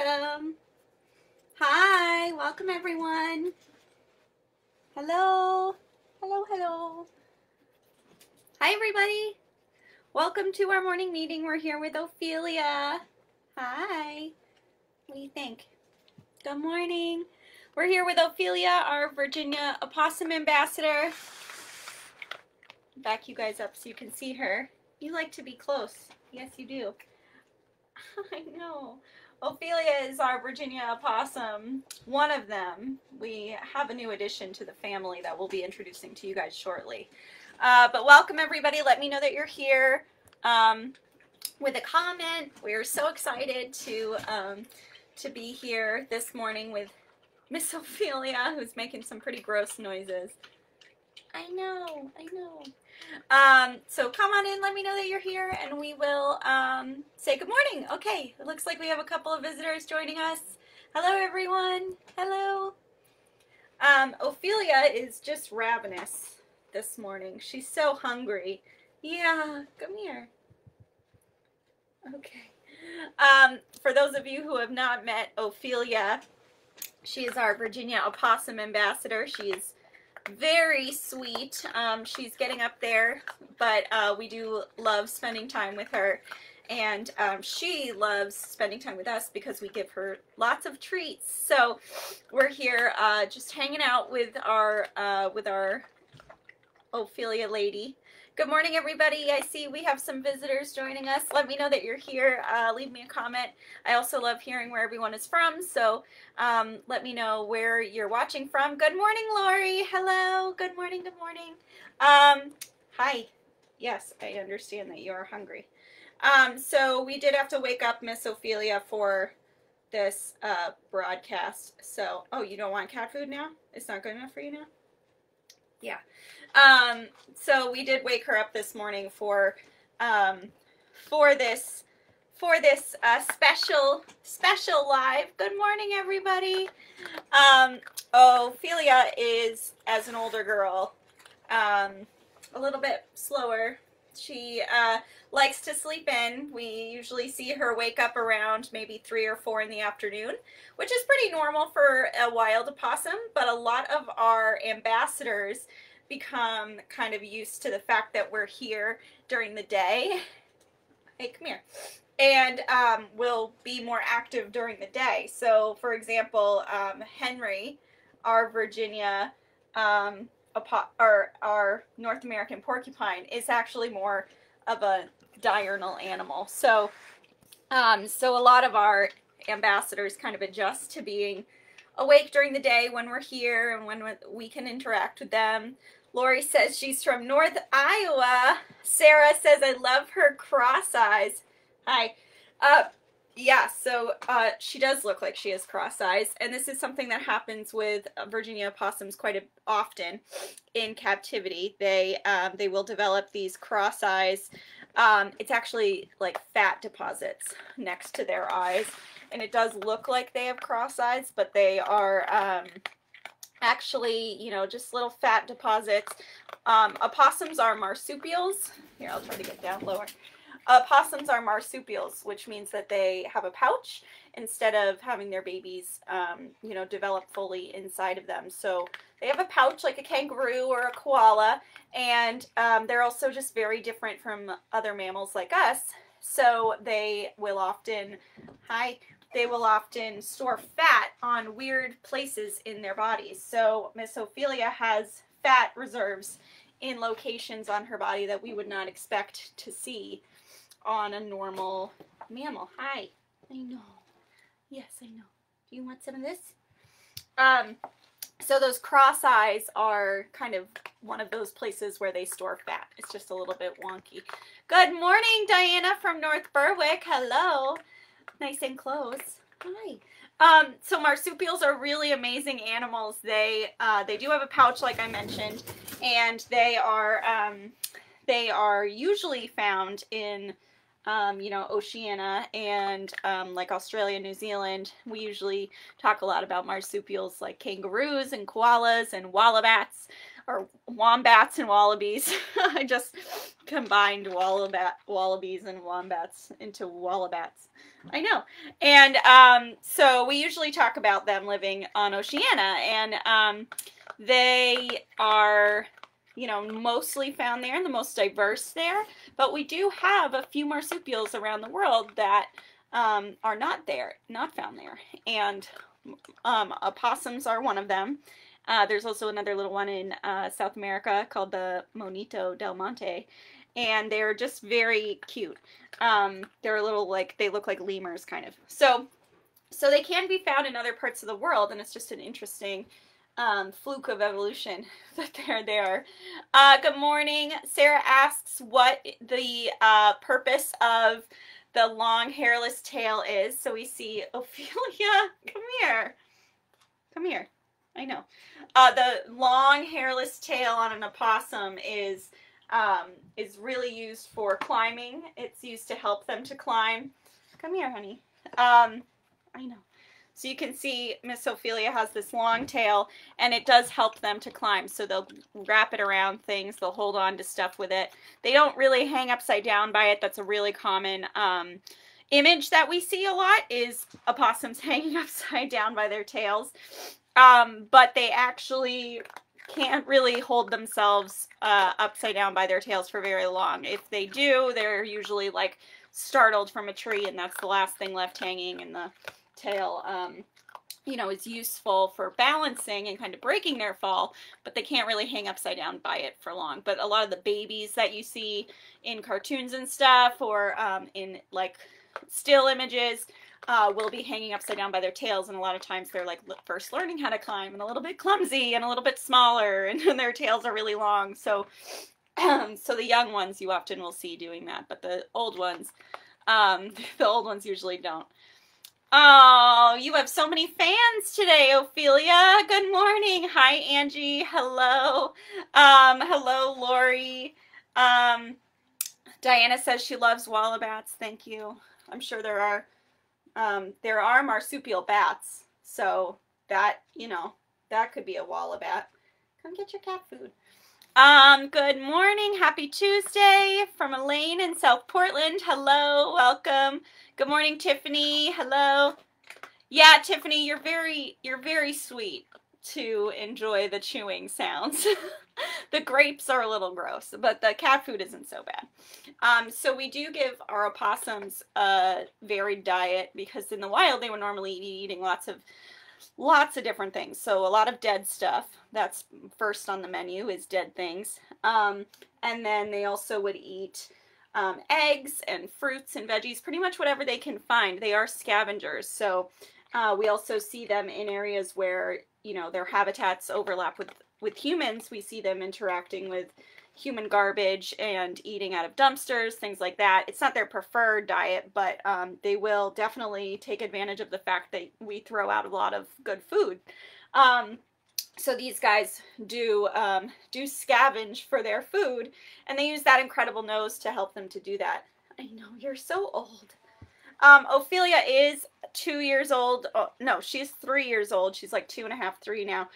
welcome. Hi, welcome everyone. Hello, hello, hello. Hi everybody. Welcome to our morning meeting. We're here with Ophelia. Hi. What do you think? Good morning. We're here with Ophelia, our Virginia opossum ambassador. Back you guys up so you can see her. You like to be close. Yes, you do. I know. Ophelia is our Virginia opossum, one of them. We have a new addition to the family that we'll be introducing to you guys shortly. But welcome everybody. Let me know that you're here with a comment. We're so excited to be here this morning with Miss Ophelia, who's making some pretty gross noises. I know. So come on in, let me know that you're here, and we will say good morning. Okay, it looks like we have a couple of visitors joining us. Hello, everyone. Hello. Ophelia is just ravenous this morning. She's so hungry. Yeah, come here. Okay. For those of you who have not met Ophelia, she is our Virginia opossum ambassador. She is very sweet. She's getting up there, but we do love spending time with her, and she loves spending time with us because we give her lots of treats. So we're here just hanging out with our Ophelia lady. Good morning, everybody. I see we have some visitors joining us. Let me know that you're here. Leave me a comment. I also love hearing where everyone is from, so let me know where you're watching from. Good morning, Lori. Hello. Good morning. Good morning. Hi. Yes, I understand that you are hungry. So we did have to wake up Miss Ophelia for this broadcast. So, oh, you don't want cat food now? It's not good enough for you now? Yeah. So we did wake her up this morning for this special live. Good morning, everybody. Ophelia is, as an older girl, a little bit slower. She likes to sleep in. We usually see her wake up around maybe 3 or 4 in the afternoon, which is pretty normal for a wild opossum, but a lot of our ambassadors become kind of used to the fact that we're here during the day. Hey, come here. And will be more active during the day. So, for example, Henry, our Virginia, our North American porcupine, is actually more of a diurnal animal. So, so a lot of our ambassadors kind of adjust to being awake during the day when we're here and when we can interact with them. Lori says she's from North Iowa. Sarah says, I love her cross eyes. Hi. Yeah, so she does look like she has cross eyes, and this is something that happens with Virginia opossums quite often in captivity. They will develop these cross eyes. It's actually like fat deposits next to their eyes, and it does look like they have cross eyes, but they are actually, you know, just little fat deposits. Opossums are marsupials. Here, I'll try to get down lower. Opossums are marsupials, which means that they have a pouch instead of having their babies, you know, develop fully inside of them. So they have a pouch like a kangaroo or a koala, and they're also just very different from other mammals like us. So they will often, they will often store fat on weird places in their bodies. So Miss Ophelia has fat reserves in locations on her body that we would not expect to see on a normal mammal. Hi. I know. Yes, I know. Do you want some of this? So those cross eyes are kind of one of those places where they store fat. It's just a little bit wonky. Good morning, Diana from North Berwick. Hello. Nice and close. Hi. So marsupials are really amazing animals. They do have a pouch, like I mentioned, and they are usually found in you know, Oceania and like Australia, New Zealand. We usually talk a lot about marsupials like kangaroos and koalas and wollabats or wombats and wallabies. I just combined wallabies and wombats into wallabats. I know. And so we usually talk about them living on Oceania, and they are, you know, mostly found there and the most diverse there, but we do have a few marsupials around the world that are not found there, and opossums are one of them. There's also another little one in South America called the Monito del Monte, and they're just very cute. They're a little like, they look like lemurs kind of. So they can be found in other parts of the world, and it's just an interesting fluke of evolution that they're there. Good morning. Sarah asks what the purpose of the long hairless tail is. So we see Ophelia. Come here. Come here. I know. The long hairless tail on an opossum is really used for climbing. It's used to help them to climb. Come here, honey. I know. So you can see Miss Ophelia has this long tail, and it does help them to climb. So they'll wrap it around things. They'll hold on to stuff with it. They don't really hang upside down by it. That's a really common image that we see a lot, is opossums hanging upside down by their tails. But they actually can't really hold themselves upside down by their tails for very long. If they do, they're usually like startled from a tree, and that's the last thing left hanging, and the tail, you know, is useful for balancing and kind of breaking their fall, but they can't really hang upside down by it for long. But a lot of the babies that you see in cartoons and stuff, or in like still images, will be hanging upside down by their tails, and a lot of times they're like first learning how to climb and a little bit clumsy and a little bit smaller, and their tails are really long. So so the young ones you often will see doing that, but the old ones usually don't. Oh, you have so many fans today, Ophelia. Good morning. Hi, Angie. Hello. Hello, Lori. Diana says she loves wallabats. Thank you. I'm sure there are marsupial bats, so that, you know, that could be a wallabat. Come get your cat food. Good morning. Happy Tuesday from Elaine in South Portland. Hello. Welcome. Good morning, Tiffany. Hello. Yeah, Tiffany, you're very sweet to enjoy the chewing sounds. The grapes are a little gross, but the cat food isn't so bad. So we do give our opossums a varied diet, because in the wild they would normally be eating lots of different things. So a lot of dead stuff. That's first on the menu, is dead things. And then they also would eat eggs and fruits and veggies, pretty much whatever they can find. They are scavengers. So we also see them in areas where, you know, their habitats overlap with humans. We see them interacting with human garbage and eating out of dumpsters, things like that. It's not their preferred diet, but they will definitely take advantage of the fact that we throw out a lot of good food. So these guys do scavenge for their food, and they use that incredible nose to help them to do that. I know, you're so old. Ophelia is 2 years old. Oh, no, she's 3 years old. She's like 2.5, 3 now.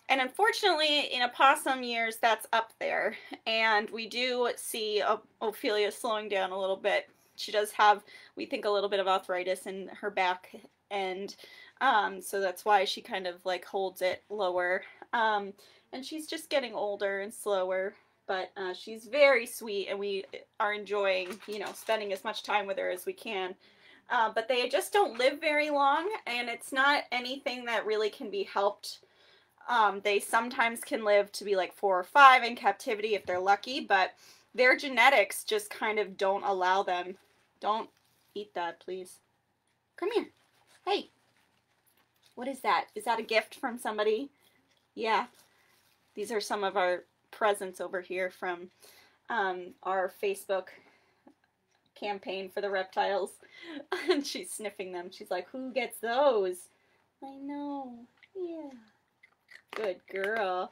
And unfortunately, in opossum years, that's up there. And we do see Ophelia slowing down a little bit. She does have, we think, a little bit of arthritis in her back, and so that's why she kind of like holds it lower. And she's just getting older and slower, but she's very sweet, and we are enjoying, you know, spending as much time with her as we can. But they just don't live very long, and it's not anything that really can be helped. They sometimes can live to be like 4 or 5 in captivity if they're lucky, but their genetics just kind of don't allow them. Don't eat that, please. Come here. Hey. What is that? Is that a gift from somebody? Yeah. These are some of our presents over here from our Facebook campaign for the reptiles. And she's sniffing them. She's like, who gets those? I know. Yeah. Good girl.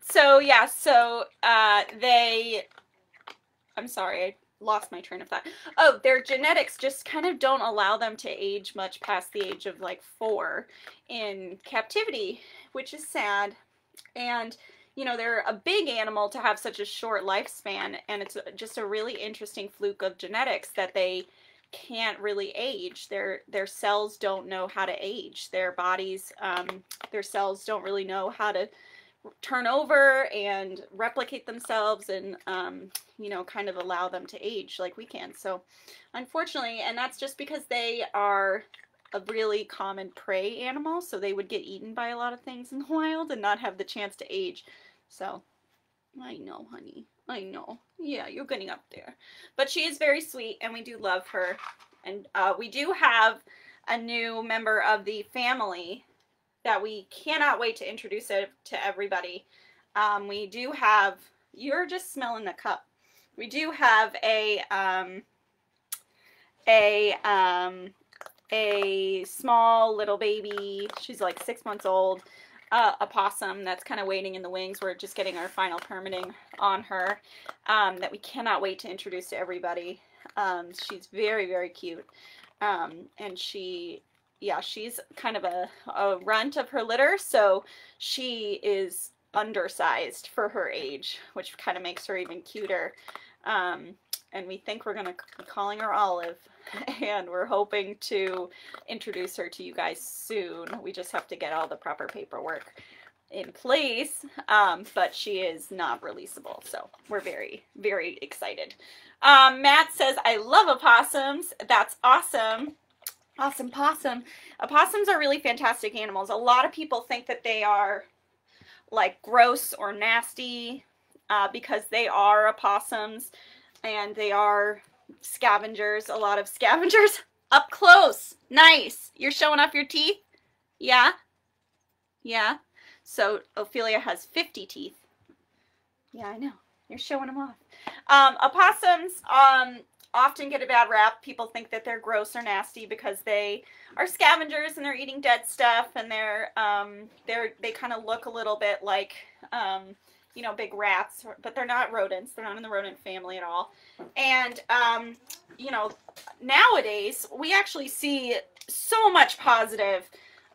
So yeah, so I'm sorry, I lost my train of thought. Oh, their genetics just kind of don't allow them to age much past the age of like 4 in captivity, which is sad. And you know, they're a big animal to have such a short lifespan, and it's just a really interesting fluke of genetics that they can't really age. Their cells don't know how to age. Their bodies, their cells don't really know how to turn over and replicate themselves and, you know, kind of allow them to age like we can. So unfortunately, and that's just because they are a really common prey animal, so they would get eaten by a lot of things in the wild and not have the chance to age. So I know, honey, I know. Yeah, you're getting up there. But she is very sweet, and we do love her. And we do have a new member of the family that we cannot wait to introduce it to everybody. We do have, you're just smelling the cup. We do have a small little baby. She's like 6 months old. A possum that's kind of waiting in the wings. We're just getting our final permitting on her, that we cannot wait to introduce to everybody. She's very, very cute. And she's kind of a runt of her litter, so she is undersized for her age, which kind of makes her even cuter. And we think we're going to be calling her Olive, and we're hoping to introduce her to you guys soon. We just have to get all the proper paperwork in place, but she is not releasable, so we're very, very excited. Matt says, I love opossums. That's awesome. Awesome possum. Opossums are really fantastic animals. A lot of people think that they are like gross or nasty because they are opossums. And they are scavengers, a lot of scavengers. Up close. Nice. You're showing off your teeth? Yeah? Yeah. So Ophelia has 50 teeth. Yeah, I know. You're showing them off. Opossums often get a bad rap. People think that they're gross or nasty because they are scavengers and they're eating dead stuff, and they kind of look a little bit like you know, big rats, but they're not rodents. They're not in the rodent family at all. And, you know, nowadays we actually see so much positive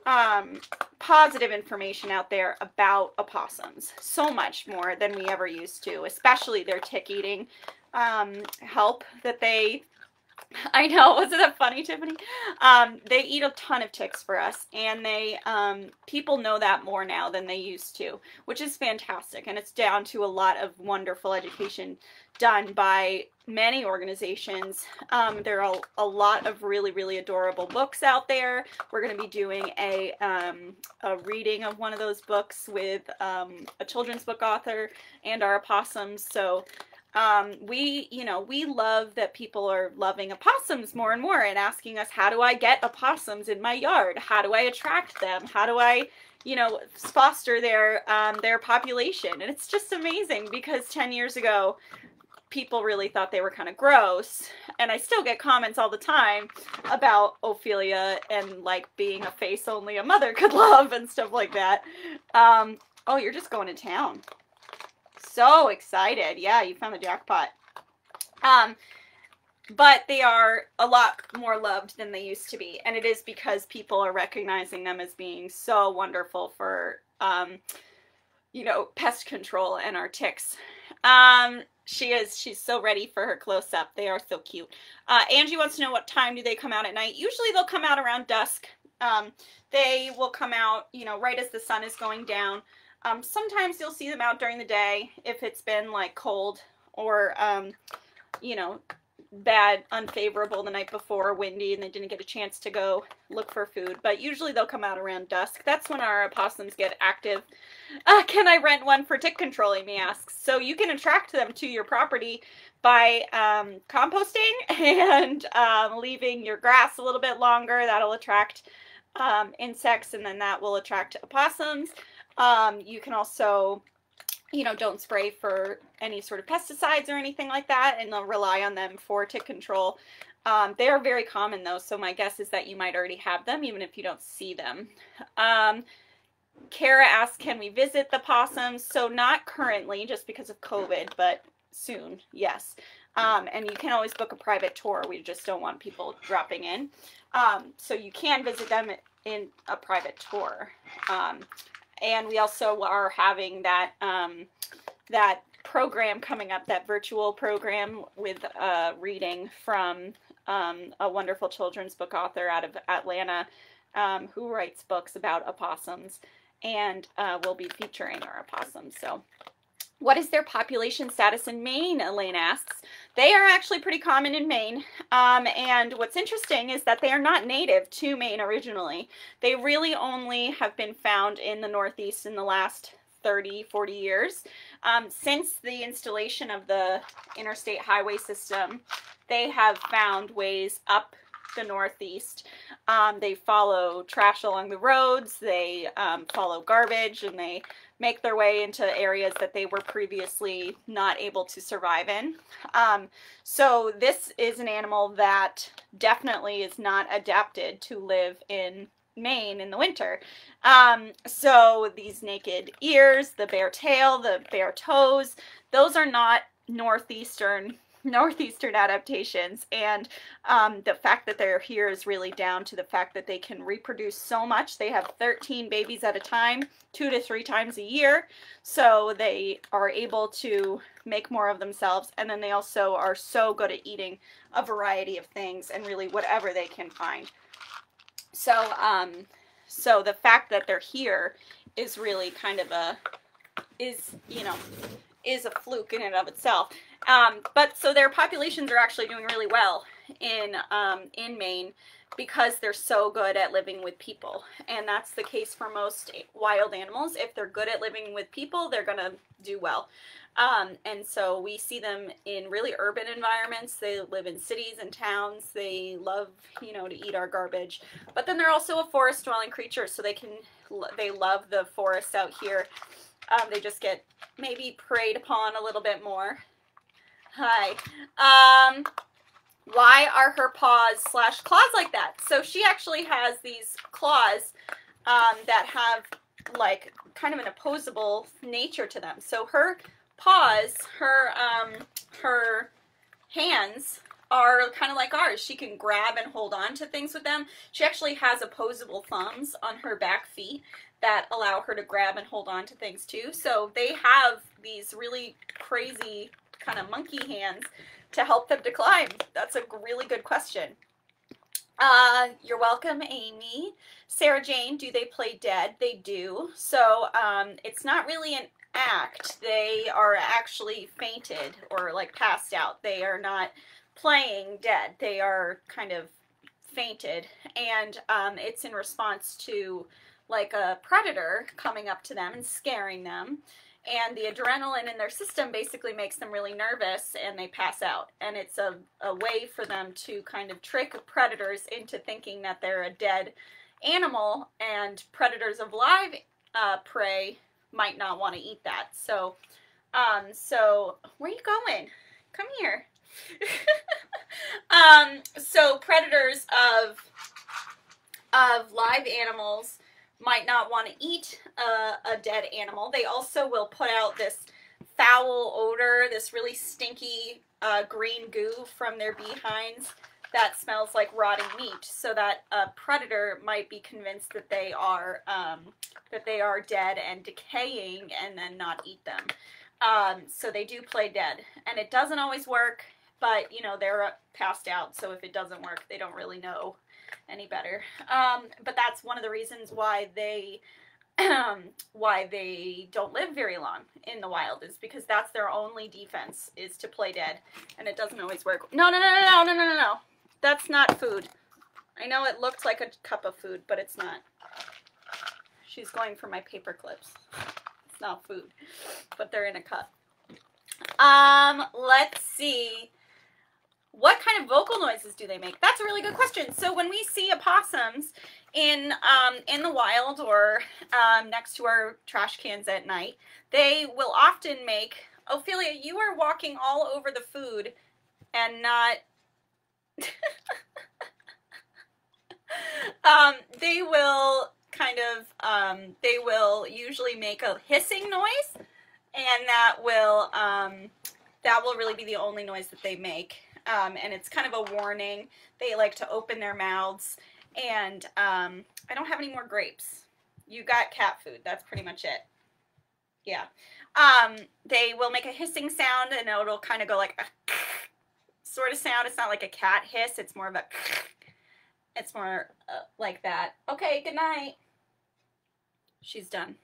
information out there about opossums. So much more than we ever used to, especially their tick eating help that they... I know, wasn't that funny, Tiffany? They eat a ton of ticks for us, and they people know that more now than they used to, which is fantastic, and it's down to a lot of wonderful education done by many organizations. There are a lot of really, really adorable books out there. We're going to be doing a reading of one of those books with a children's book author and our opossums, so... we love that people are loving opossums more and more and asking us, how do I get opossums in my yard? How do I attract them? How do I, you know, foster their population? And it's just amazing because 10 years ago, people really thought they were kind of gross. And I still get comments all the time about Ophelia and like being a face only a mother could love and stuff like that. Oh, you're just going to town. So excited. Yeah, you found the jackpot. But they are a lot more loved than they used to be. And it is because people are recognizing them as being so wonderful for, you know, pest control and our ticks. She's so ready for her close-up. They are so cute. Angie wants to know, what time do they come out at night? Usually they'll come out around dusk. They will come out, you know, right as the sun is going down. Sometimes you'll see them out during the day if it's been like cold or, you know, bad, unfavorable the night before, windy, and they didn't get a chance to go look for food. But usually they'll come out around dusk. That's when our opossums get active. Can I rent one for tick control, Amy asks. So you can attract them to your property by composting and leaving your grass a little bit longer. That'll attract insects, and then that will attract opossums. You can also, you know, don't spray for any sort of pesticides or anything like that, and they'll rely on them for tick control. They are very common though, so my guess is that you might already have them even if you don't see them. Kara asks, can we visit the possums? So not currently, just because of COVID, but soon, yes. And you can always book a private tour. We just don't want people dropping in. So you can visit them in a private tour. And we also are having that that program coming up, that virtual program with reading from a wonderful children's book author out of Atlanta who writes books about opossums, and we'll be featuring our opossums. So what is their population status in Maine, Elaine asks. They are actually pretty common in Maine, and what's interesting is that they are not native to Maine originally. They really only have been found in the Northeast in the last 30, 40 years. Since the installation of the interstate highway system, they have found ways up the Northeast. They follow trash along the roads, they follow garbage, and they make their way into areas that they were previously not able to survive in. So this is an animal that definitely is not adapted to live in Maine in the winter. So these naked ears, the bare tail, the bare toes, those are not northeastern adaptations, and the fact that they're here is really down to the fact that they can reproduce so much. They have 13 babies at a time, 2 to 3 times a year, so they are able to make more of themselves, and then they also are so good at eating a variety of things and really whatever they can find. So so the fact that they're here is really kind of is a fluke in and of itself. But so their populations are actually doing really well in Maine because they're so good at living with people. And that's the case for most wild animals. If they're good at living with people, they're going to do well. And so we see them in really urban environments. They live in cities and towns. They love, to eat our garbage. But then they're also a forest-dwelling creature, so they love the forests out here. They just get maybe preyed upon a little bit more. Hi. Why are her paws / claws like that? So she actually has these claws that have like kind of an opposable nature to them. So her paws, her hands are kind of like ours. She can grab and hold on to things with them. She actually has opposable thumbs on her back feet that allow her to grab and hold on to things too. So they have these really crazy kind of monkey hands to help them to climb. That's a really good question. You're welcome, Amy. Sarah Jane, do they play dead? They do. So it's not really an act. They are actually fainted or like passed out. They are not playing dead. They are kind of fainted, and it's in response to like a predator coming up to them and scaring them, and the adrenaline in their system basically makes them really nervous and they pass out. And it's a way for them to kind of trick predators into thinking that they're a dead animal, and predators of live prey might not want to eat that. So where are you going? Come here. So predators of live animals might not want to eat a dead animal. They also will put out this foul odor, this really stinky green goo from their behinds that smells like rotting meat, so that a predator might be convinced that they are dead and decaying and then not eat them. So they do play dead, and it doesn't always work, but they're passed out, so if it doesn't work, they don't really know any better. But that's one of the reasons why they don't live very long in the wild, is because that's their only defense, is to play dead, and it doesn't always work. No. That's not food. I know it looked like a cup of food, but it's not. She's going for my paper clips. It's not food, but they're in a cup. Let's see. What kind of vocal noises do they make? That's a really good question. So when we see opossums in the wild or next to our trash cans at night, they will often make, Ophelia, you are walking all over the food and not, they will kind of, they will usually make a hissing noise, and that will really be the only noise that they make. And it's kind of a warning. They like to open their mouths, and I don't have any more grapes. You got cat food. That's pretty much it. Yeah. They will make a hissing sound, and it'll kind of go like a sort of sound. It's not like a cat hiss. It's more of a, it's more like that. Okay, good night. She's done.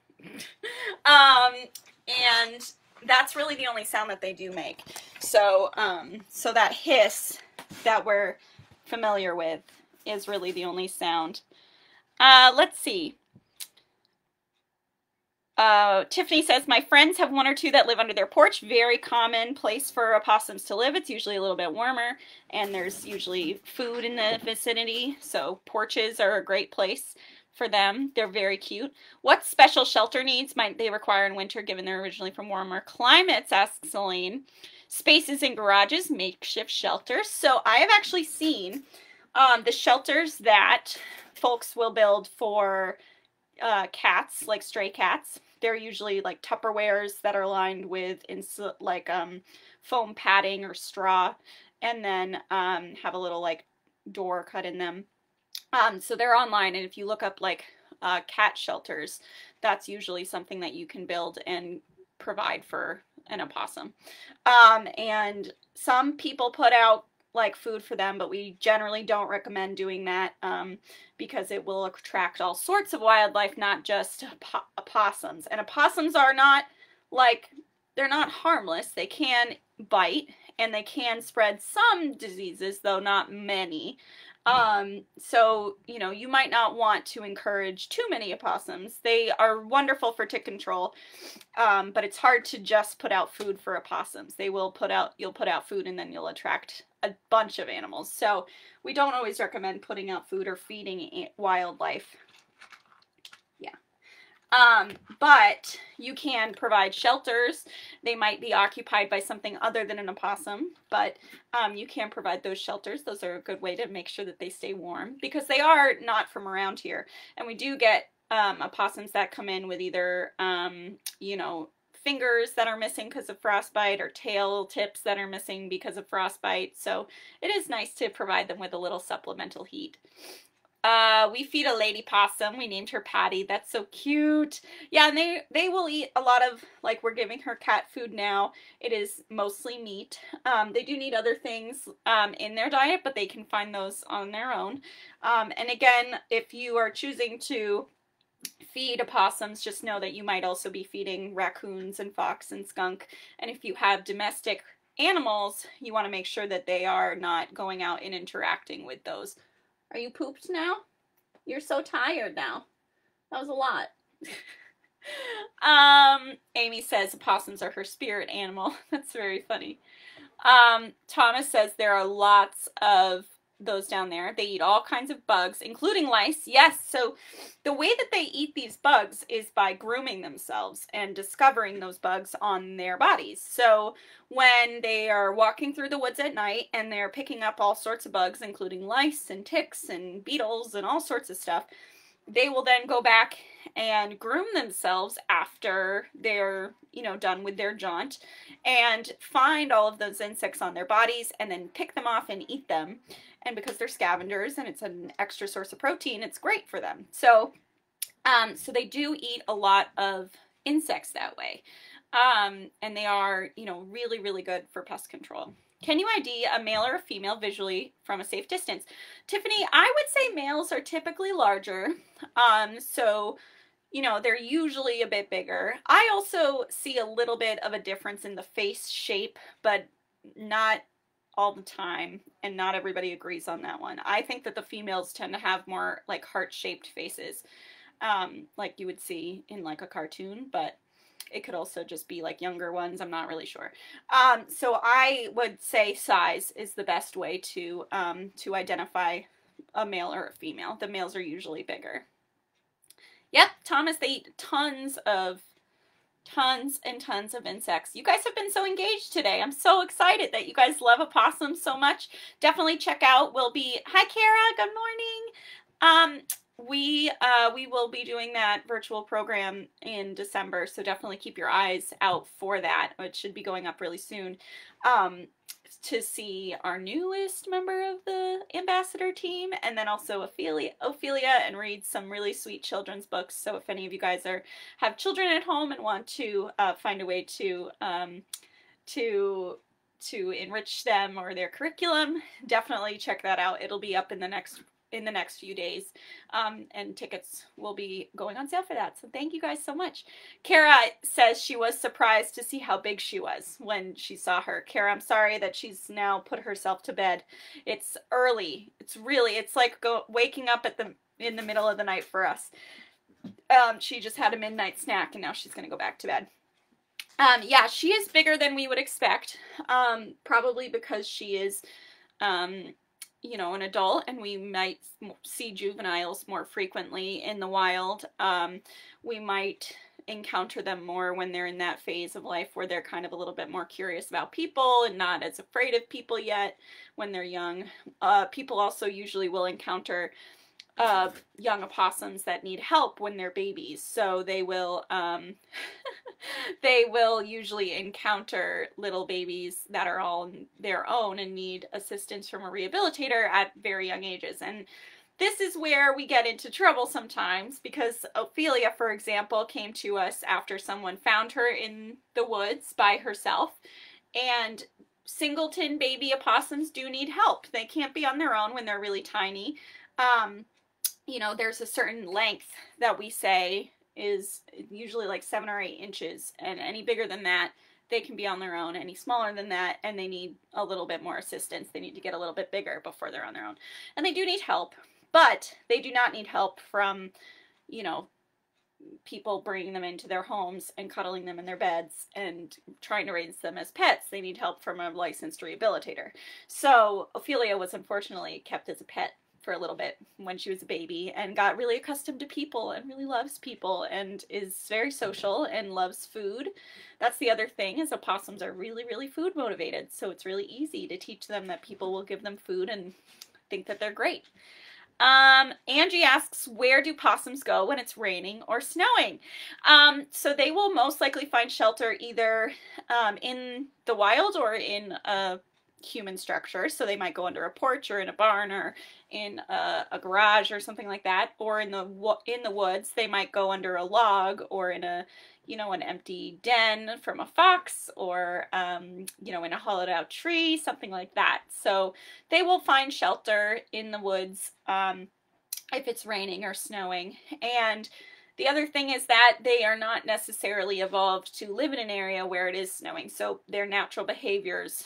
And that's really the only sound that they do make. So, so that hiss that we're familiar with is really the only sound. Let's see. Tiffany says, my friends have one or two that live under their porch. Very common place for opossums to live. It's usually a little bit warmer, and there's usually food in the vicinity, so porches are a great place for them. They're very cute. What special shelter needs might they require in winter, given they're originally from warmer climates, asks Celine. Spaces in garages, makeshift shelters. So I have actually seen the shelters that folks will build for cats, like stray cats. They're usually like Tupperwares that are lined with like foam padding or straw, and then have a little like door cut in them. So they're online, and if you look up like cat shelters, that's usually something that you can build and provide for an opossum. And some people put out like food for them, but we generally don't recommend doing that because it will attract all sorts of wildlife, not just opossums. And opossums are not like, they're not harmless. They can bite and they can spread some diseases, though not many. So, you know, you might not want to encourage too many opossums. They are wonderful for tick control, but it's hard to just put out food for opossums. You'll put out food and then you'll attract a bunch of animals. So we don't always recommend putting out food or feeding wildlife. Yeah. But you can provide shelters. They might be occupied by something other than an opossum, but you can provide those shelters. Those are a good way to make sure that they stay warm, because they are not from around here. And we do get opossums that come in with either, you know, fingers that are missing because of frostbite, or tail tips that are missing because of frostbite. So it is nice to provide them with a little supplemental heat. We feed a lady possum. We named her Patty. That's so cute. Yeah, and they will eat a lot of, like, we're giving her cat food now. It is mostly meat. They do need other things in their diet, but they can find those on their own. And again, if you are choosing to feed opossums, just know that you might also be feeding raccoons and fox and skunk. And if you have domestic animals, you want to make sure that they are not going out and interacting with those. Are you pooped now? You're so tired now. That was a lot. Amy says opossums are her spirit animal. That's very funny. Thomas says there are lots of those down there. They eat all kinds of bugs, including lice. Yes, so the way that they eat these bugs is by grooming themselves and discovering those bugs on their bodies. So when they are walking through the woods at night and they're picking up all sorts of bugs, including lice and ticks and beetles and all sorts of stuff, they will then go back and groom themselves after they're, you know, done with their jaunt, and find all of those insects on their bodies and then pick them off and eat them. And because they're scavengers and it's an extra source of protein, it's great for them. So, so they do eat a lot of insects that way. And they are, you know, really, really good for pest control. Can you ID a male or a female visually from a safe distance? Tiffany, I would say males are typically larger. So, you know, they're usually a bit bigger. I also see a little bit of a difference in the face shape, but not all the time, and not everybody agrees on that one. I think that the females tend to have more like heart-shaped faces, like you would see in like a cartoon, but it could also just be like younger ones. I'm not really sure. So I would say size is the best way to identify a male or a female. The males are usually bigger. Yep, Thomas, they eat tons and tons of insects. You guys have been so engaged today. I'm so excited that you guys love opossums so much. Definitely check out. Hi Kara, good morning. We will be doing that virtual program in December, so definitely keep your eyes out for that. It should be going up really soon. to see our newest member of the ambassador team, and then also Ophelia, and read some really sweet children's books. So if any of you guys have children at home and want to find a way to enrich them or their curriculum, definitely check that out. It'll be up in the next few days, and tickets will be going on sale for that. So thank you guys so much. Kara says she was surprised to see how big she was when she saw her. Kara, I'm sorry that she's now put herself to bed. It's early. It's like waking up in the middle of the night for us. She just had a midnight snack and now she's gonna go back to bed. Yeah, she is bigger than we would expect, probably because she is, you know, an adult, and we might see juveniles more frequently in the wild. We might encounter them more when they're in that phase of life where they're kind of a little bit more curious about people and not as afraid of people yet when they're young. People also usually will encounter young opossums that need help when they're babies, so they will they will usually encounter little babies that are all on their own and need assistance from a rehabilitator at very young ages. And this is where we get into trouble sometimes, because Ophelia, for example, came to us after someone found her in the woods by herself, and singleton baby opossums do need help. They can't be on their own when they're really tiny. You know, there's a certain length that we say is usually like 7 or 8 inches, and any bigger than that, they can be on their own. Any smaller than that, and they need a little bit more assistance. They need to get a little bit bigger before they're on their own. And they do need help, but they do not need help from, you know, people bringing them into their homes and cuddling them in their beds and trying to raise them as pets. They need help from a licensed rehabilitator. So Ophelia was unfortunately kept as a pet for a little bit when she was a baby, and got really accustomed to people and really loves people and is very social and loves food. That's the other thing, is opossums are really, really food motivated, so it's really easy to teach them that people will give them food and think that they're great. Angie asks, where do possums go when it's raining or snowing? So they will most likely find shelter either in the wild or in a human structure. So they might go under a porch or in a barn or in a garage or something like that, or in the woods. They might go under a log or in a, you know, an empty den from a fox, or you know, in a hollowed out tree, something like that. So they will find shelter in the woods if it's raining or snowing. And the other thing is that they are not necessarily evolved to live in an area where it is snowing. So their natural behaviors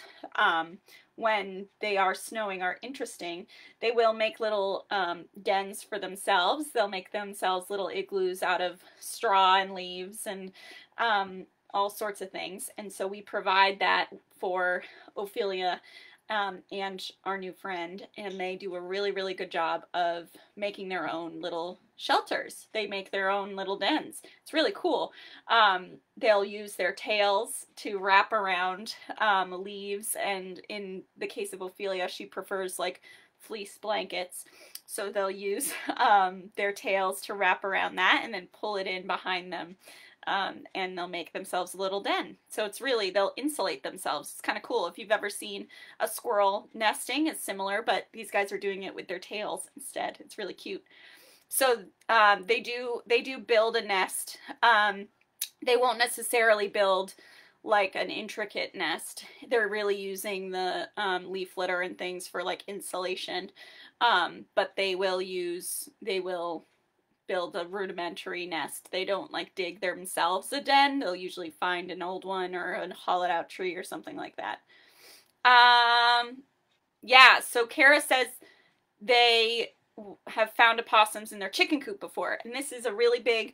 when they are snowing are interesting. They will make little dens for themselves. They'll make themselves little igloos out of straw and leaves and all sorts of things. And so we provide that for Ophelia and our new friend, and they do a really, really good job of making their own little shelters. They make their own little dens. It's really cool. They'll use their tails to wrap around leaves, and in the case of Ophelia, she prefers like fleece blankets. So they'll use their tails to wrap around that and then pull it in behind them. And they'll make themselves a little den. So it's really, they'll insulate themselves. It's kind of cool. If you've ever seen a squirrel nesting, it's similar, but these guys are doing it with their tails instead. It's really cute. So they do build a nest. They won't necessarily build like an intricate nest. They're really using the leaf litter and things for like insulation. But they will build a rudimentary nest. They don't like dig themselves a den. They'll usually find an old one or a hollowed out tree or something like that. Yeah, so Kara says they have found opossums in their chicken coop before, and this is a really big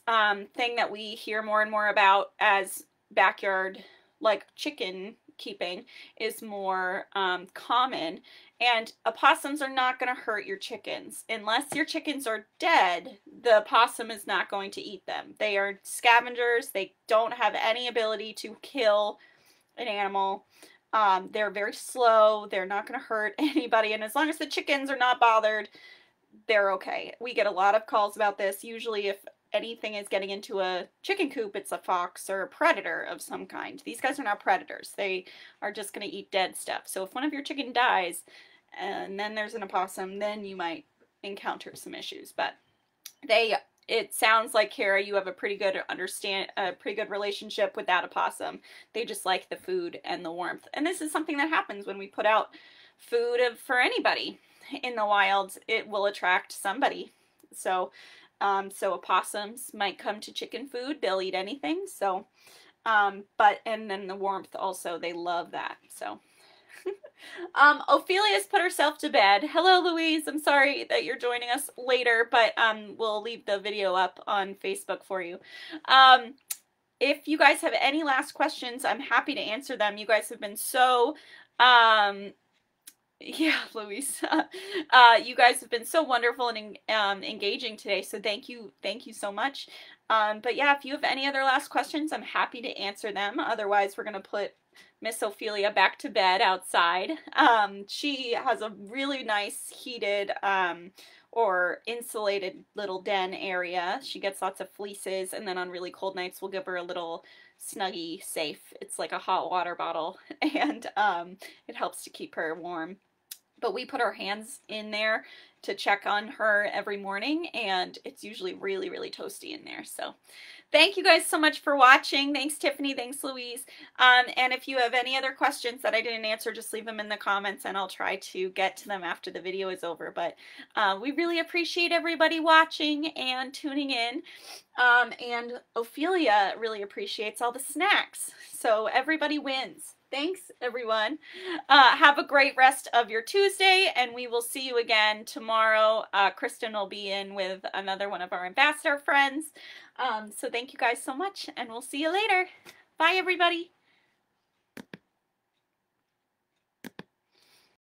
thing that we hear more and more about as backyard like chicken keeping is more common. And opossums are not going to hurt your chickens. Unless your chickens are dead, the opossum is not going to eat them. They are scavengers. They don't have any ability to kill an animal. They're very slow. They're not going to hurt anybody. And as long as the chickens are not bothered, they're okay. We get a lot of calls about this. Usually if anything is getting into a chicken coop, it's a fox or a predator of some kind. These guys are not predators. They are just going to eat dead stuff. So if one of your chicken dies and then there's an opossum, then you might encounter some issues. But it sounds like, Kara, you have a pretty good relationship with that opossum. They just like the food and the warmth. And this is something that happens when we put out food for anybody in the wild. It will attract somebody. So opossums might come to chicken food. They'll eat anything. So, and then the warmth also, they love that. So, Ophelia's put herself to bed. Hello, Louise. I'm sorry that you're joining us later, but we'll leave the video up on Facebook for you. If you guys have any last questions, I'm happy to answer them. You guys have been so, yeah, Louise. You guys have been so wonderful and engaging today, so thank you so much. But yeah, if you have any other last questions, I'm happy to answer them. Otherwise, we're going to put Miss Ophelia back to bed outside. She has a really nice heated or insulated little den area. She gets lots of fleeces, and then on really cold nights we'll give her a little Snuggie safe. It's like a hot water bottle, and it helps to keep her warm. But we put our hands in there to check on her every morning, and it's usually really, really toasty in there. So thank you guys so much for watching. Thanks, Tiffany. Thanks, Louise. And if you have any other questions that I didn't answer, just leave them in the comments, and I'll try to get to them after the video is over. But we really appreciate everybody watching and tuning in. And Ophelia really appreciates all the snacks. So everybody wins. Thanks, everyone. Have a great rest of your Tuesday, and we will see you again tomorrow. Kristen will be in with another one of our ambassador friends. So thank you guys so much, and we'll see you later. Bye, everybody.